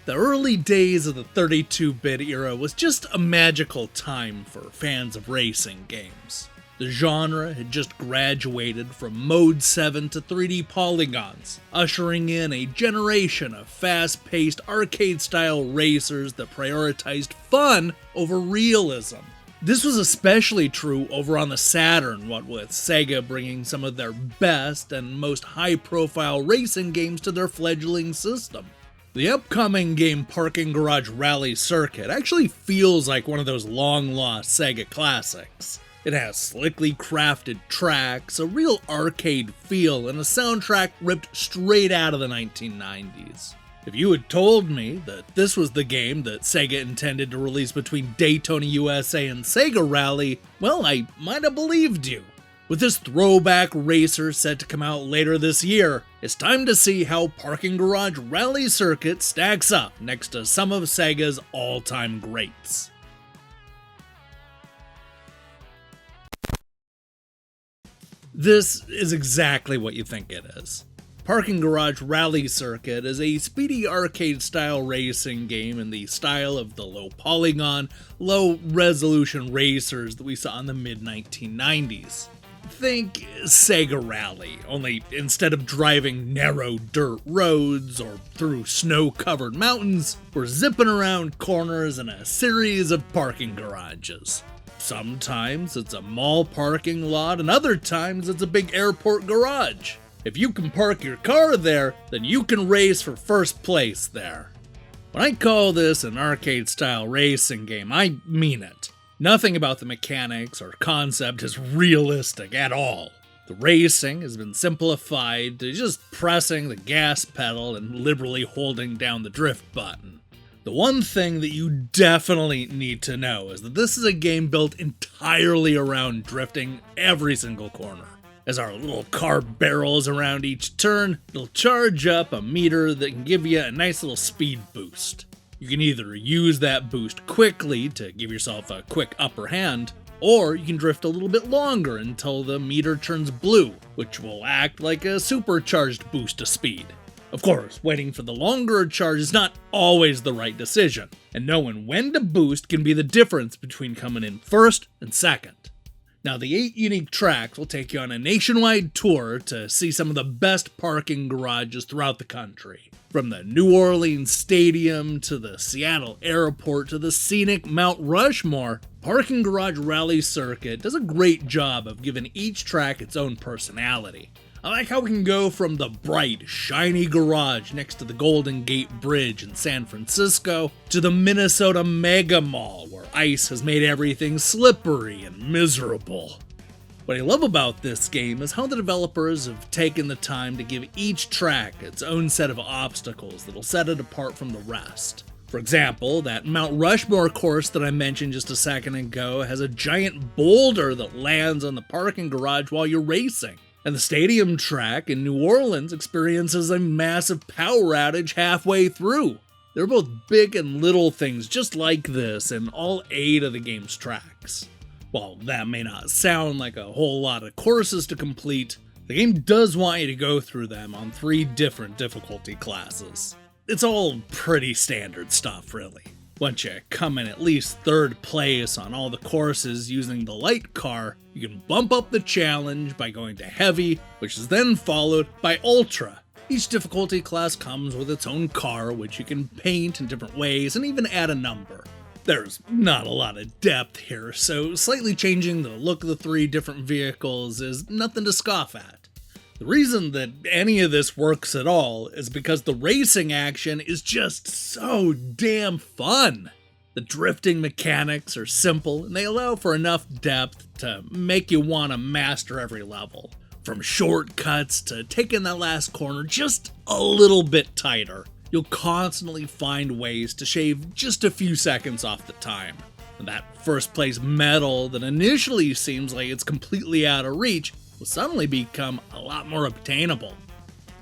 The early days of the 32-bit era was just a magical time for fans of racing games. The genre had just graduated from Mode 7 to 3D polygons, ushering in a generation of fast-paced arcade-style racers that prioritized fun over realism. This was especially true over on the Saturn, what with Sega bringing some of their best and most high-profile racing games to their fledgling system. The upcoming game Parking Garage Rally Circuit actually feels like one of those long-lost Sega classics. It has slickly crafted tracks, a real arcade feel, and a soundtrack ripped straight out of the 1990s. If you had told me that this was the game that Sega intended to release between Daytona USA and Sega Rally, well, I might have believed you. With this throwback racer set to come out later this year, it's time to see how Parking Garage Rally Circuit stacks up next to some of Sega's all-time greats. This is exactly what you think it is. Parking Garage Rally Circuit is a speedy arcade-style racing game in the style of the low-polygon, low-resolution racers that we saw in the mid-1990s. Think Sega Rally, only instead of driving narrow dirt roads or through snow-covered mountains, we're zipping around corners in a series of parking garages. Sometimes it's a mall parking lot, and other times it's a big airport garage. If you can park your car there, then you can race for first place there. When I call this an arcade-style racing game, I mean it. Nothing about the mechanics or concept is realistic at all. The racing has been simplified to just pressing the gas pedal and liberally holding down the drift button. The one thing that you definitely need to know is that this is a game built entirely around drifting every single corner. As our little car barrels around each turn, it'll charge up a meter that can give you a nice little speed boost. You can either use that boost quickly to give yourself a quick upper hand, or you can drift a little bit longer until the meter turns blue, which will act like a supercharged boost of speed. Of course, waiting for the longer charge is not always the right decision, and knowing when to boost can be the difference between coming in first and second. Now, the 8 unique tracks will take you on a nationwide tour to see some of the best parking garages throughout the country. From the New Orleans Stadium to the Seattle Airport to the scenic Mount Rushmore, Parking Garage Rally Circuit does a great job of giving each track its own personality. I like how we can go from the bright, shiny garage next to the Golden Gate Bridge in San Francisco to the Minnesota Mega Mall, where ice has made everything slippery and miserable. What I love about this game is how the developers have taken the time to give each track its own set of obstacles that'll set it apart from the rest. For example, that Mount Rushmore course that I mentioned just a second ago has a giant boulder that lands on the parking garage while you're racing. And the stadium track in New Orleans experiences a massive power outage halfway through. They're both big and little things just like this in all 8 of the game's tracks. While that may not sound like a whole lot of courses to complete, the game does want you to go through them on 3 different difficulty classes. It's all pretty standard stuff, really. Once you come in at least 3rd place on all the courses using the light car, you can bump up the challenge by going to heavy, which is then followed by ultra. Each difficulty class comes with its own car, which you can paint in different ways and even add a number. There's not a lot of depth here, so slightly changing the look of the 3 different vehicles is nothing to scoff at. The reason that any of this works at all is because the racing action is just so damn fun. The drifting mechanics are simple, and they allow for enough depth to make you want to master every level. From shortcuts to taking that last corner just a little bit tighter, you'll constantly find ways to shave just a few seconds off the time. And that first place medal that initially seems like it's completely out of reach will suddenly become a lot more obtainable.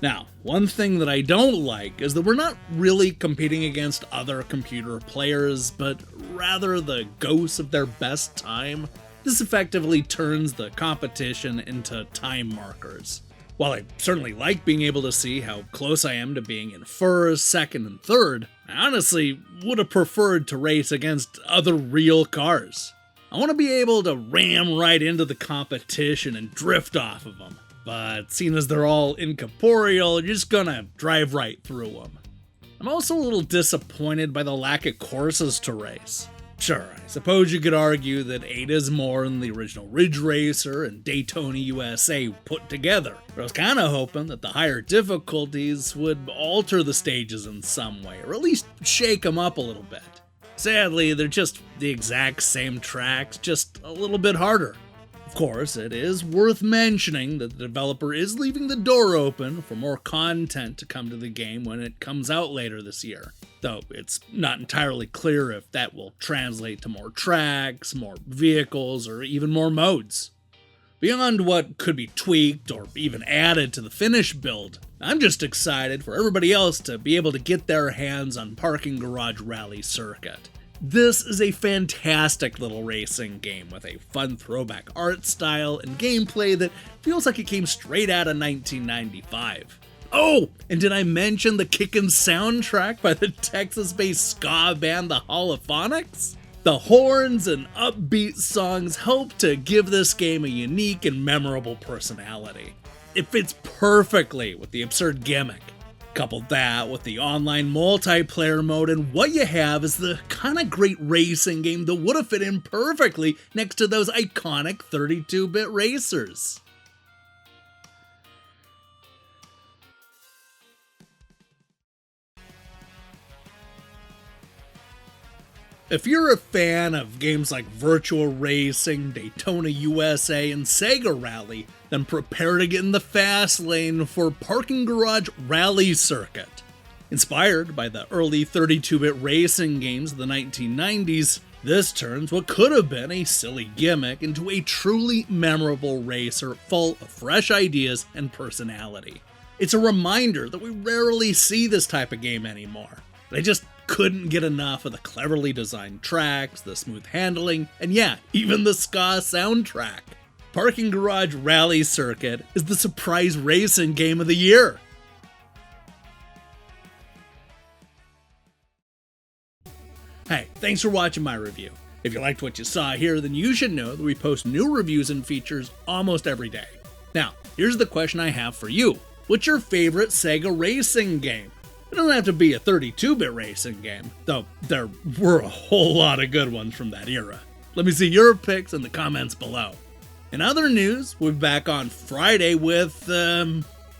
Now, one thing that I don't like is that we're not really competing against other computer players, but rather the ghosts of their best time. This effectively turns the competition into time markers. While I certainly like being able to see how close I am to being in first, second, and third, I honestly would have preferred to race against other real cars. I want to be able to ram right into the competition and drift off of them, but seeing as they're all incorporeal, you're just gonna drive right through them. I'm also a little disappointed by the lack of courses to race. Sure, I suppose you could argue that 8 is more than the original Ridge Racer and Daytona USA put together, but I was kinda hoping that the higher difficulties would alter the stages in some way, or at least shake them up a little bit. Sadly, they're just the exact same tracks, just a little bit harder. Of course, it is worth mentioning that the developer is leaving the door open for more content to come to the game when it comes out later this year, though it's not entirely clear if that will translate to more tracks, more vehicles, or even more modes. Beyond what could be tweaked or even added to the finished build, I'm just excited for everybody else to be able to get their hands on Parking Garage Rally Circuit. This is a fantastic little racing game with a fun throwback art style and gameplay that feels like it came straight out of 1995. Oh, and did I mention the kickin' soundtrack by the Texas-based ska band the Holophonics? The horns and upbeat songs help to give this game a unique and memorable personality. It fits perfectly with the absurd gimmick. Couple that with the online multiplayer mode, and what you have is the kind of great racing game that would have fit in perfectly next to those iconic 32-bit racers. If you're a fan of games like Virtua Racing, Daytona USA, and Sega Rally, then prepare to get in the fast lane for Parking Garage Rally Circuit. Inspired by the early 32-bit racing games of the 1990s, this turns what could have been a silly gimmick into a truly memorable racer full of fresh ideas and personality. It's a reminder that we rarely see this type of game anymore. They just couldn't get enough of the cleverly designed tracks, the smooth handling, and yeah, even the ska soundtrack. Parking Garage Rally Circuit is the surprise racing game of the year. Hey, thanks for watching my review. If you liked what you saw here, then you should know that we post new reviews and features almost every day. Now, here's the question I have for you. What's your favorite Sega racing game? It doesn't have to be a 32-bit racing game, though there were a whole lot of good ones from that era. Let me see your picks in the comments below. In other news, we'll be back on Friday with,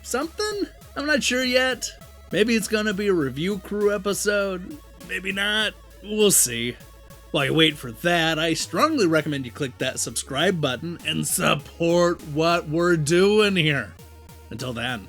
something? I'm not sure yet. Maybe it's gonna be a review crew episode, maybe not, we'll see. While you wait for that, I strongly recommend you click that subscribe button and support what we're doing here. Until then.